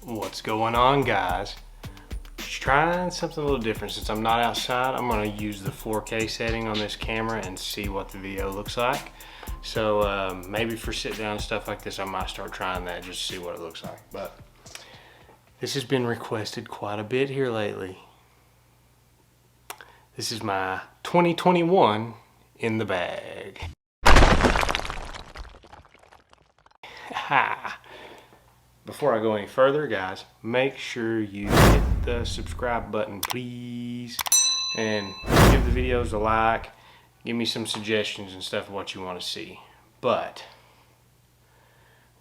What's going on, guys? Just trying something a little different. Since I'm not outside, I'm going to use the 4K setting on this camera and see what the video looks like. So maybe for sit down and stuff like this, I might start trying that just to see what it looks like. But this has been requested quite a bit here lately. This is my 2021 in the bag. Ha! Before I go any further, guys, make sure you hit the subscribe button, please, and give the videos a like. Give me some suggestions and stuff of what you want to see. But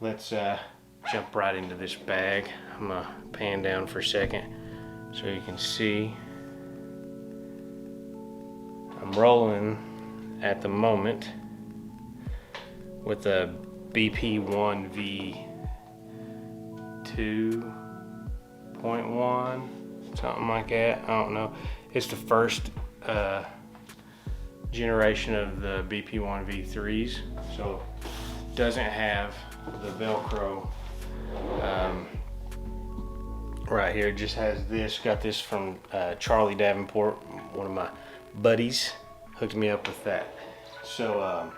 let's jump right into this bag. I'm gonna pan down for a second so you can see. I'm rolling at the moment with a BP1V 2.1, something like that. I don't know. It's the first generation of the BP1V3s, so it doesn't have the Velcro right here. It just has this. Got this from Charlie Davenport, one of my buddies, hooked me up with that. So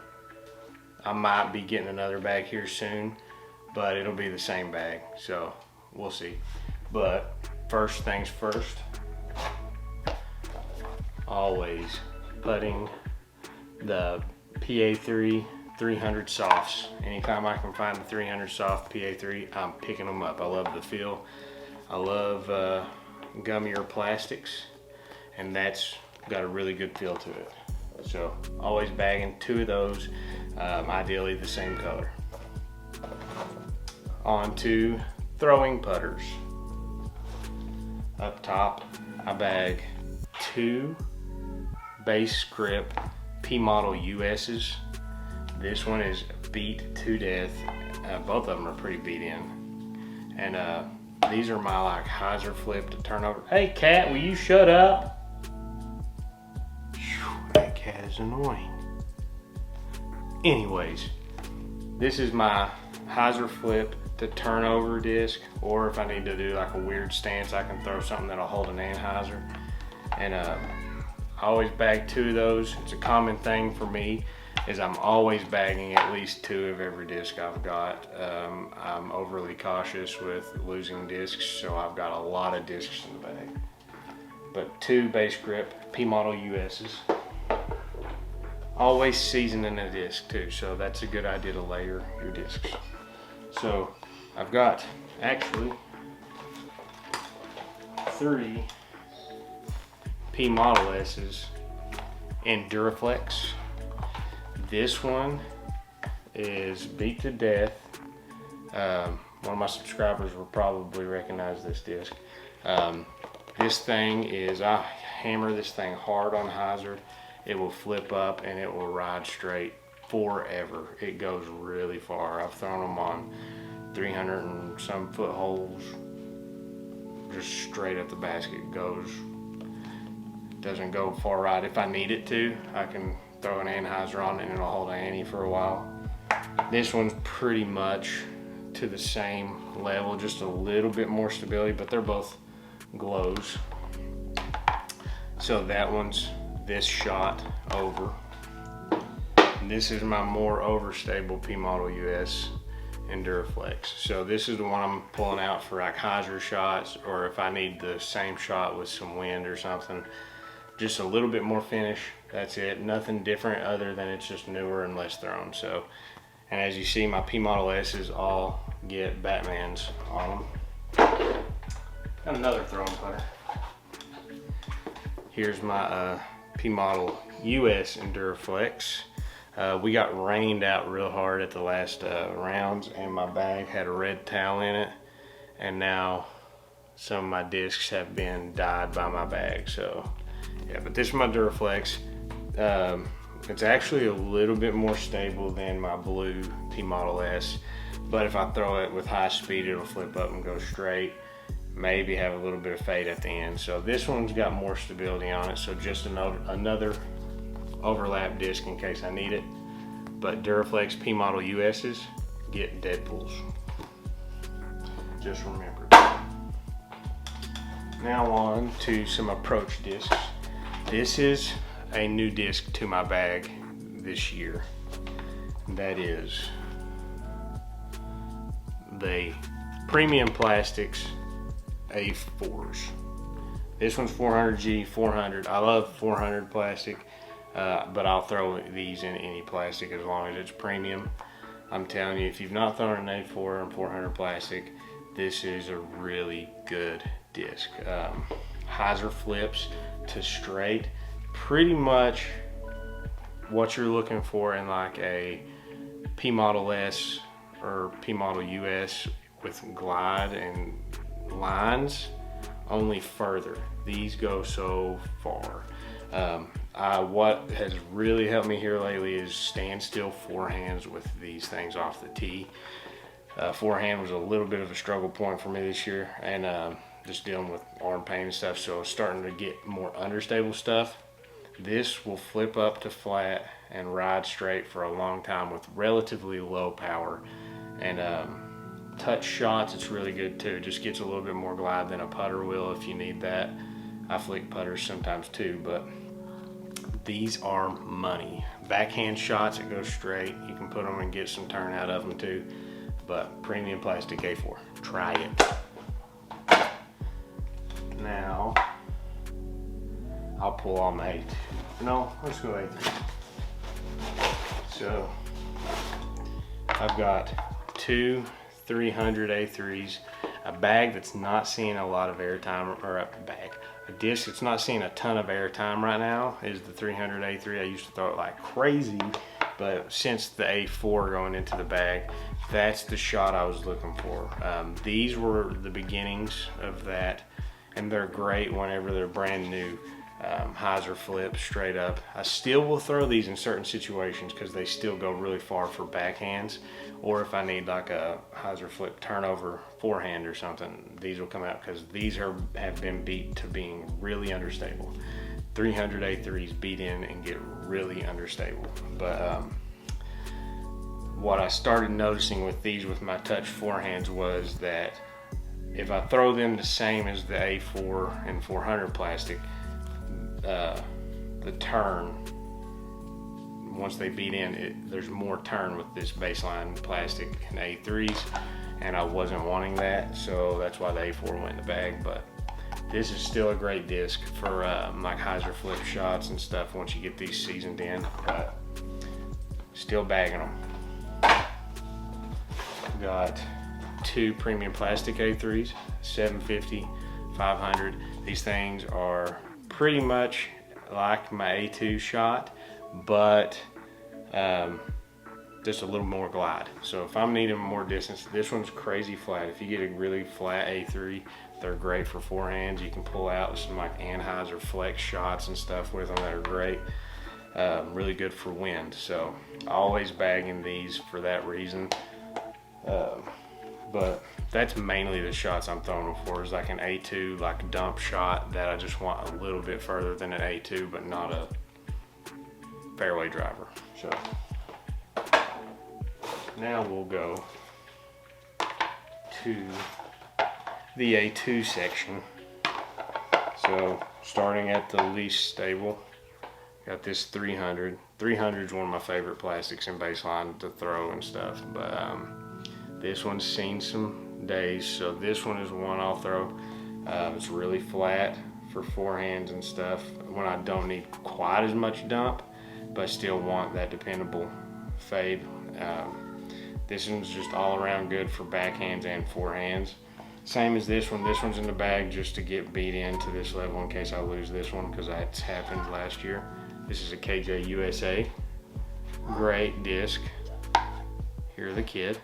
I might be getting another bag here soon, but it'll be the same bag, so we'll see. But first things first, always putting the PA3 300 softs. Anytime I can find the 300 soft PA3, I'm picking them up. I love the feel. I love gummier plastics, and that's got a really good feel to it. So always bagging 2 of those, ideally the same color. On to throwing putters. Up top, I bag 2 base grip P model US's. This one is beat to death. Both of them are pretty beat in. And these are my like hyzer flip to turn over. Hey cat, will you shut up? Whew, that cat is annoying. Anyways, this is my hyzer flip to turn over disc, or if I need to do like a weird stance, I can throw something that'll hold an anhyzer. And I always bag 2 of those. It's a common thing for me, is I'm always bagging at least 2 of every disc I've got. I'm overly cautious with losing discs, so I've got a lot of discs in the bag. But 2 base grip P model US's. Always seasoning a disc too, so that's a good idea to layer your discs. So I've got actually 3 P Model S's in Duraflex. This one is beat to death. One of my subscribers will probably recognize this disc. This thing is, I hammer this thing hard on hyzer. It will flip up and it will ride straight forever. It goes really far. I've thrown them on 300 and some foot holes, just straight up the basket. Goes, doesn't go far right. If I need it to, I can throw an anhyzer on it and it'll hold an annie for a while. This one's pretty much to the same level, just a little bit more stability, but they're both glows. So that one's this shot over. This is my more overstable P Model US in Duraflex. So this is the one I'm pulling out for like hyzer shots, or if I need the same shot with some wind or something. Just a little bit more finish, that's it. Nothing different other than it's just newer and less thrown. So, and as you see, my P Model S's all get Batmans on them. Got another throwing putter. Here's my P Model US in Duraflex. We got rained out real hard at the last rounds, and my bag had a red towel in it, and now some of my discs have been dyed by my bag. So yeah, but this is my Duraflex. It's actually a little bit more stable than my blue P Model S, but if I throw it with high speed, it'll flip up and go straight, maybe have a little bit of fade at the end. So this one's got more stability on it, so just another overlap disc in case I need it. But Duraflex P Model US's get Deadpools. Just remember. Now on to some approach discs. This is a new disc to my bag this year. That is the Premium Plastics A4s. This one's 400G, 400. I love 400 plastic, but I'll throw these in any plastic as long as it's premium. I'm telling you, if you've not thrown an A4 and 400 plastic, this is a really good disc. Hyzer flips to straight, pretty much what you're looking for in like a P Model S or P Model US with glide and lines, only further. These go so far. What has really helped me here lately is standstill forehands with these things off the tee. Forehand was a little bit of a struggle point for me this year, and just dealing with arm pain and stuff, so starting to get more understable stuff. This will flip up to flat and ride straight for a long time with relatively low power. And touch shots, it's really good too. It just gets a little bit more glide than a putter will if you need that. I flick putters sometimes too, but these are money. Backhand shots that go straight, you can put them and get some turn out of them too. But Premium Plastic A4, try it. Now, I'll pull all my A2. No, let's go A3. So, I've got two 300 A3s, a bag that's not seeing a lot of airtime, or a disc that's not seeing a ton of airtime right now is the 300 A3. I used to throw it like crazy, but since the A4 going into the bag, that's the shot I was looking for. These were the beginnings of that, and they're great whenever they're brand new. Hyzer flip straight up. I still will throw these in certain situations because they still go really far for backhands, or if I need like a Hyzer flip turnover forehand or something, these will come out because these have been beat to being really understable. 300 A3s beat in and get really understable. But what I started noticing with these with my touch forehands was that if I throw them the same as the A4 and 400 plastic, the turn, once they beat in, there's more turn with this baseline plastic and A3s, and I wasn't wanting that, so that's why the A4 went in the bag. But this is still a great disc for like Hyzer flip shots and stuff once you get these seasoned in, but still bagging them. Got two Premium Plastic A3s, 750, 500. These things are pretty much like my A2 shot, but just a little more glide. So if I'm needing more distance, this one's crazy flat. If you get a really flat A3, they're great for forehands. You can pull out some like Anheuser flex shots and stuff with them that are great. Really good for wind. So always bagging these for that reason. But that's mainly the shots I'm throwing them for, is like an A2, like a dump shot that I just want a little bit further than an A2, but not a fairway driver. So now we'll go to the A2 section. So starting at the least stable, got this 300. 300 is one of my favorite plastics in baseline to throw and stuff, but this one's seen some days, so this one is one I'll throw. It's really flat for forehands and stuff when I don't need quite as much dump, but I still want that dependable fade. This one's just all around good for backhands and forehands. Same as this one. This one's in the bag just to get beat into this level in case I lose this one, because that's happened last year. This is a KJ USA. Great disc. Here's the kid.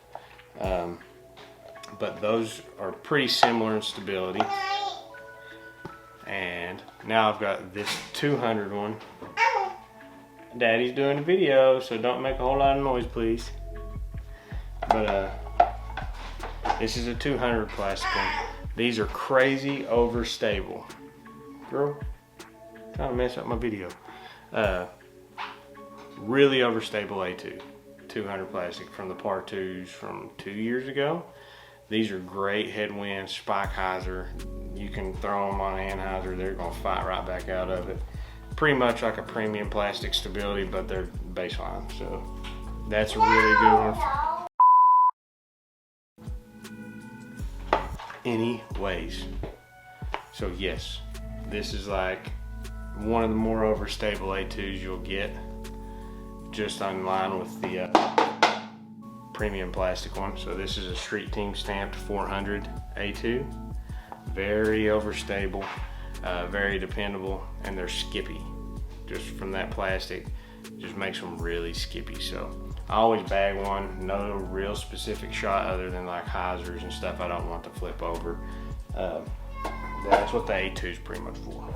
But those are pretty similar in stability. And now I've got this 200 one. Daddy's doing a video, so don't make a whole lot of noise, please. But this is a 200 plastic one. These are crazy overstable. Girl, trying to mess up my video. Really overstable A2. 200 plastic from the Par 2s from 2 years ago. These are great headwind, spike hyzer, you can throw them on Anheuser, they're gonna fight right back out of it. Pretty much like a premium plastic stability, but they're baseline. So that's a really good one. Anyways, so yes, this is like one of the more overstable A2s you'll get, just in line with the premium plastic one. So this is a Street Team stamped 400 A2. Very overstable, very dependable, and they're skippy. Just from that plastic, just makes them really skippy. So I always bag one, no real specific shot other than like hyzers and stuff I don't want to flip over. That's what the A2 is pretty much for.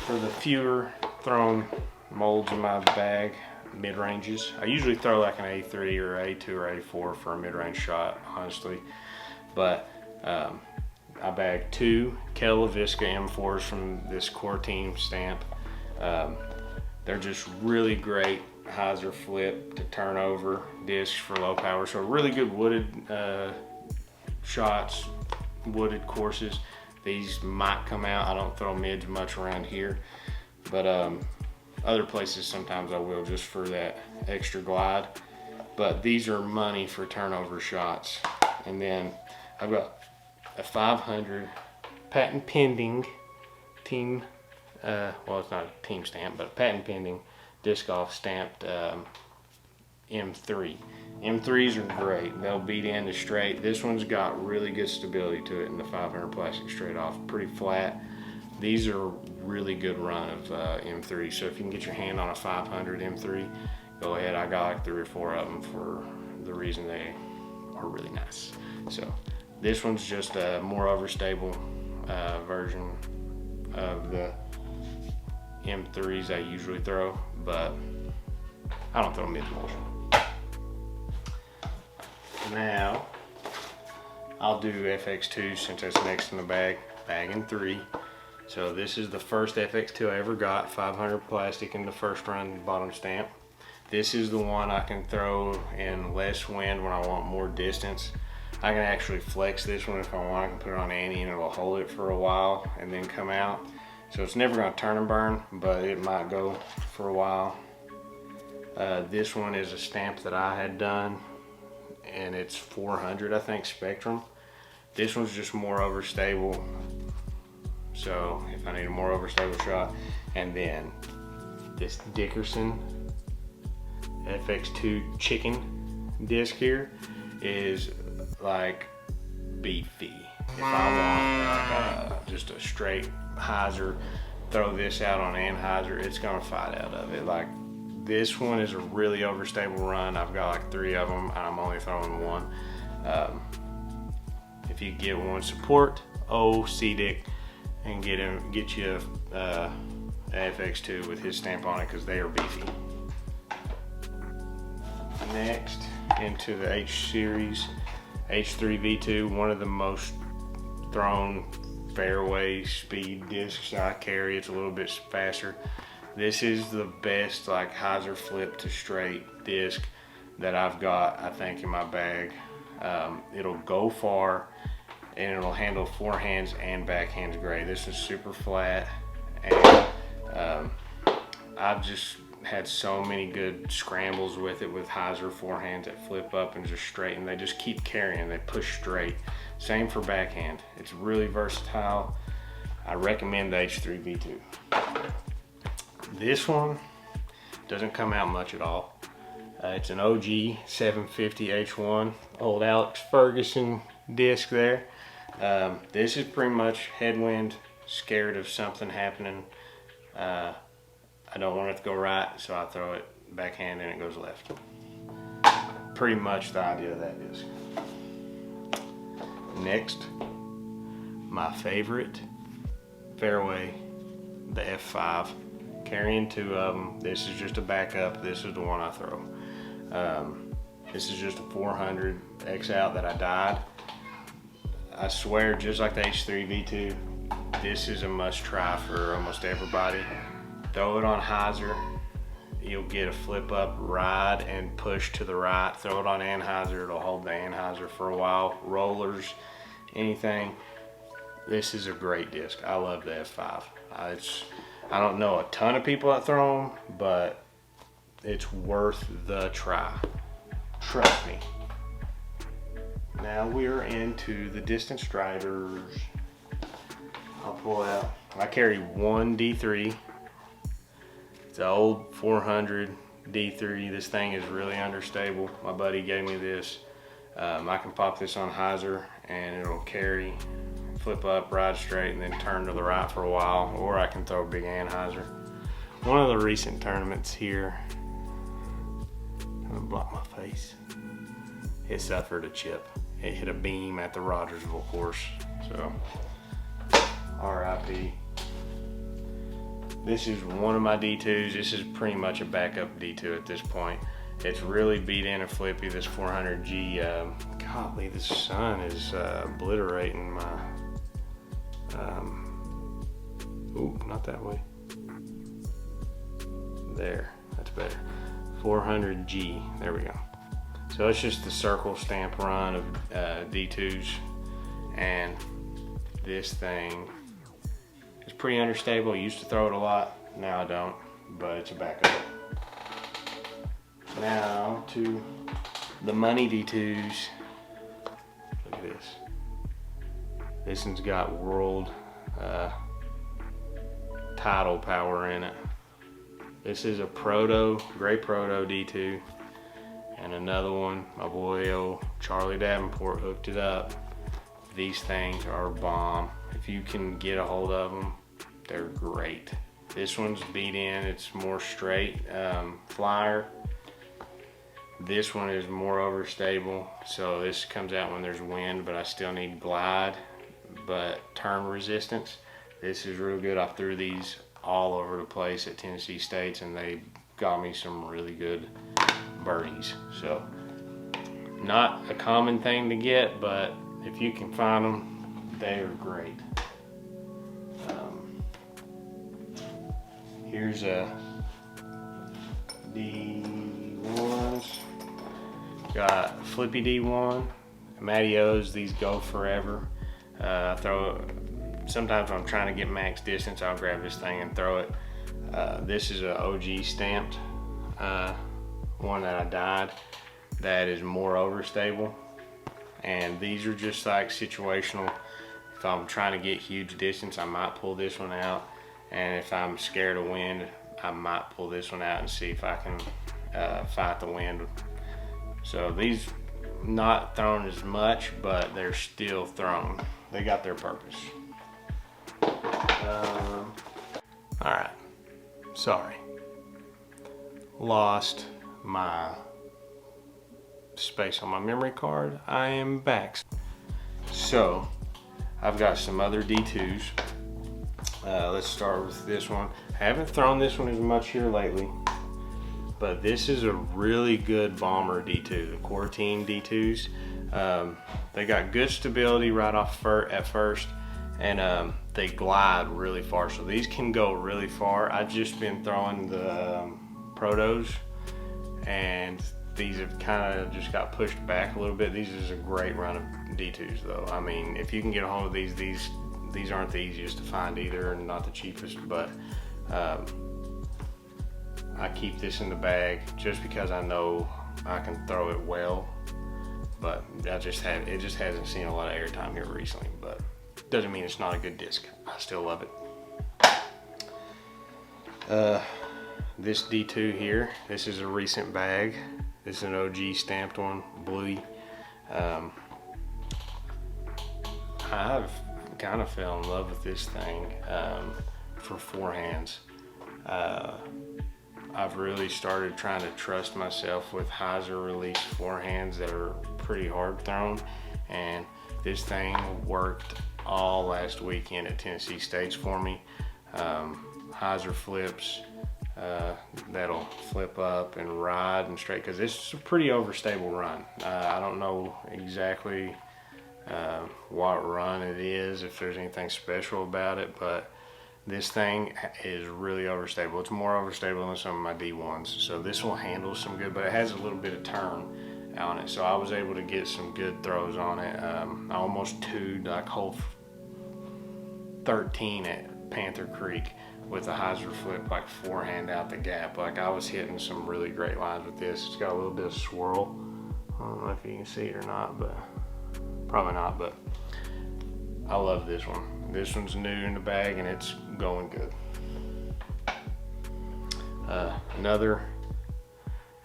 For the fewer thrown molds in my bag, mid-ranges, I usually throw like an A3 or A2 or A4 for a mid-range shot, honestly. But I bagged 2 Kel LaVisca M4s from this Core Team stamp. They're just really great hyzer flip to turn over discs for low power. So really good wooded shots, wooded courses. These might come out. I don't throw mids much around here, but other places sometimes I will, just for that extra glide. But these are money for turnover shots. And then I've got a 500 patent pending team, well, it's not a team stamp, but a patent pending disc golf stamped M3. M3s are great. They'll beat into straight. This one's got really good stability to it in the 500 plastic straight off, pretty flat. These are a really good run of M3. So if you can get your hand on a 500 M3, go ahead. I got like 3 or 4 of them for the reason they are really nice. So this one's just a more overstable version of the M3s I usually throw, but I don't throw mids much. Now I'll do FX2 since that's next in the bag, bagging 3. So this is the first FX2 I ever got, 500 plastic in the first run, bottom stamp. This is the one I can throw in less wind when I want more distance. I can actually flex this one if I want. I can put it on Annie and it'll hold it for a while and then come out. So it's never gonna turn and burn, but it might go for a while. This one is a stamp that I had done, and it's 400, I think, Spectrum. This one's just more overstable. So if I need a more overstable shot, and then this Dickerson FX2 chicken disc here is like beefy. If I want just a straight hyzer, throw this out on Anheuser, it's gonna fight out of it. Like, this one is a really overstable run. I've got like 3 of them and I'm only throwing 1. If you get one, support CDIC and get you a FX2 with his stamp on it, because they are beefy. Next, into the H series H3 V2, one of the most thrown fairway speed discs I carry. It's a little bit faster. This is the best like hyzer flip to straight disc that I've got, I think, in my bag. It'll go far and it'll handle forehands and backhands great. This is super flat, and I've just had so many good scrambles with it, with hyzer forehands that flip up and just straight, and they just keep carrying, they push straight. Same for backhand. It's really versatile. I recommend the H3 V2. This one doesn't come out much at all. It's an OG 750 H1, old Alex Ferguson disc there. This is pretty much headwind, scared of something happening. I don't want it to go right, so I throw it backhand and it goes left. Pretty much the idea of that disc. Next, my favorite fairway, the F5. Carrying 2 of them. This is just a backup. This is the one I throw. This is just a 400 X out that I dyed. I swear, just like the H3 V2, this is a must try for almost everybody. Throw it on hyzer, you'll get a flip up, ride and push to the right. Throw it on Anheuser, it'll hold the Anheuser for a while. Rollers, anything. This is a great disc. I love the F5. I don't know a ton of people that throw them, but it's worth the try. Trust me. Now we're into the distance drivers. I'll pull out. I carry one D3. It's an old 400 D3. This thing is really understable. My buddy gave me this. I can pop this on hyzer and it'll carry, flip up, ride straight, and then turn to the right for a while, or I can throw a big anhyzer. One of the recent tournaments here, I'm gonna block my face, it suffered a chip. It hit a beam at the Rogersville course, so RIP. This is one of my D2s. This is pretty much a backup D2 at this point. It's really beat in and flippy, this 400G. Golly, the sun is obliterating my, ooh, not that way. There, that's better. 400G, there we go. So it's just the circle stamp run of D2s, and this thing is pretty understable. I used to throw it a lot, now I don't, but it's a backup. Now to the money D2s. Look at this. This one's got world tidal power in it. This is a gray proto D2. And another one, my boy old Charlie Davenport hooked it up. These things are bomb. If you can get a hold of them, they're great. This one's beat in, it's more straight flyer. This one is more overstable, so this comes out when there's wind, but I still need glide, but turn resistance. This is real good. I threw these all over the place at Tennessee States, and they got me some really good birdies. So not a common thing to get, but if you can find them, they are great. Here's a D1s. Got Flippy D1, Matty O's. These go forever. Sometimes when I'm trying to get max distance, I'll grab this thing and throw it. This is a OG stamped one that I dyed that is more overstable, and these are just like situational. If I'm trying to get huge distance, I might pull this one out, and if I'm scared of wind, I might pull this one out and see if I can fight the wind. So these not thrown as much, but they're still thrown. They got their purpose. All right, sorry, lost my space on my memory card. I am back. So I've got some other D2s. Let's start with this one. I haven't thrown this one as much here lately, but this is a really good bomber D2, the Cortine D2s. They got good stability right off at first, and they glide really far. So these can go really far. I've just been throwing the protos, and these have kind of just got pushed back a little bit. These is a great run of D2s though. I mean, if you can get a hold of these aren't the easiest to find either, and not the cheapest, but I keep this in the bag just because I know I can throw it well, but it just hasn't seen a lot of airtime here recently, but doesn't mean it's not a good disc. I still love it. This D2 here, this is a recent bag. This is an OG stamped one, bluey. I've kind of fell in love with this thing for forehands. I've really started trying to trust myself with hyzer release forehands that are pretty hard thrown, and this thing worked all last weekend at Tennessee States for me. Hyzer flips that'll flip up and ride and straight, because this is a pretty overstable run. I don't know exactly what run it is, if there's anything special about it, but this thing is really overstable. It's more overstable than some of my D1s, so this will handle some good, but it has a little bit of turn on it, so I was able to get some good throws on it. I almost two'd like hole 13 at Panther Creek with a hyzer flip, like forehand out the gap. Like, I was hitting some really great lines with this. It's got a little bit of swirl. I don't know if you can see it or not, but probably not, but I love this one. This one's new in the bag and it's going good. Another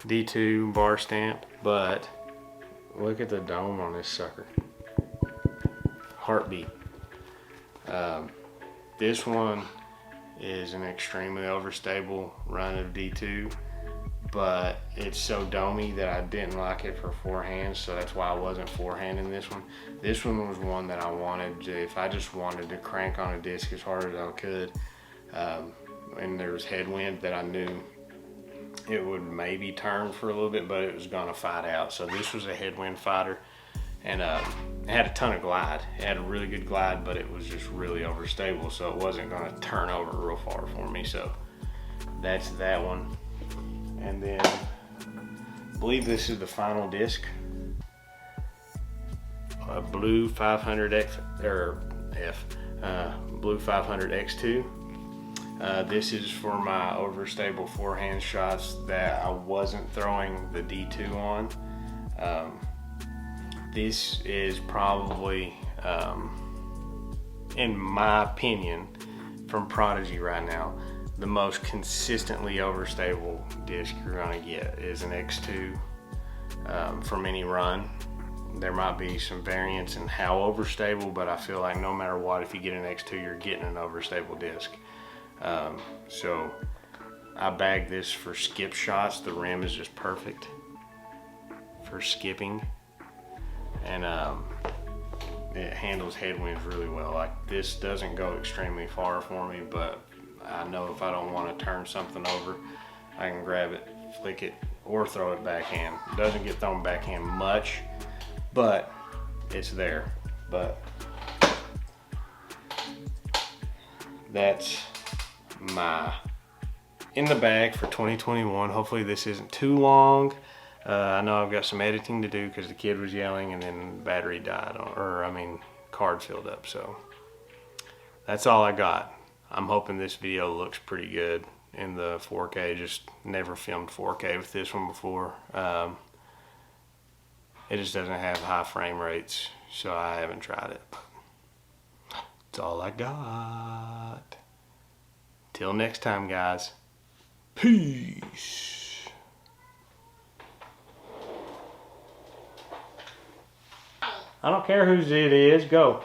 D2 bar stamp, but look at the dome on this sucker. Heartbeat. This one is an extremely overstable run of D2, but it's so domey that I didn't like it for forehand, so that's why I wasn't forehanding this one. This one was one that I wanted to, if I just wanted to crank on a disc as hard as I could, and there was headwind that I knew it would maybe turn for a little bit, but it was gonna fight out. So this was a headwind fighter, and it had a ton of glide. It had a really good glide, but it was just really overstable, so it wasn't gonna turn over real far for me. So that's that one. And then I believe this is the final disc, a blue 500X or blue 500 X2. This is for my overstable forehand shots that I wasn't throwing the D2 on. This is probably, in my opinion, from Prodigy right now, the most consistently overstable disc you're gonna get is an X2 from any run. There might be some variance in how overstable, but I feel like no matter what, if you get an X2, you're getting an overstable disc. So I bagged this for skip shots. The rim is just perfect for skipping, and it handles headwinds really well. Like, this doesn't go extremely far for me, but I know if I don't want to turn something over, I can grab it, flick it, or throw it backhand. It doesn't get thrown backhand much, but it's there. But that's my in the bag for 2021. Hopefully this isn't too long. I know I've got some editing to do because the kid was yelling and then battery died, card filled up. So that's all I got. I'm hoping this video looks pretty good in the 4K. Just never filmed 4K with this one before. It just doesn't have high frame rates, so I haven't tried it. That's all I got. Till next time, guys. Peace. I don't care whose it is. Go.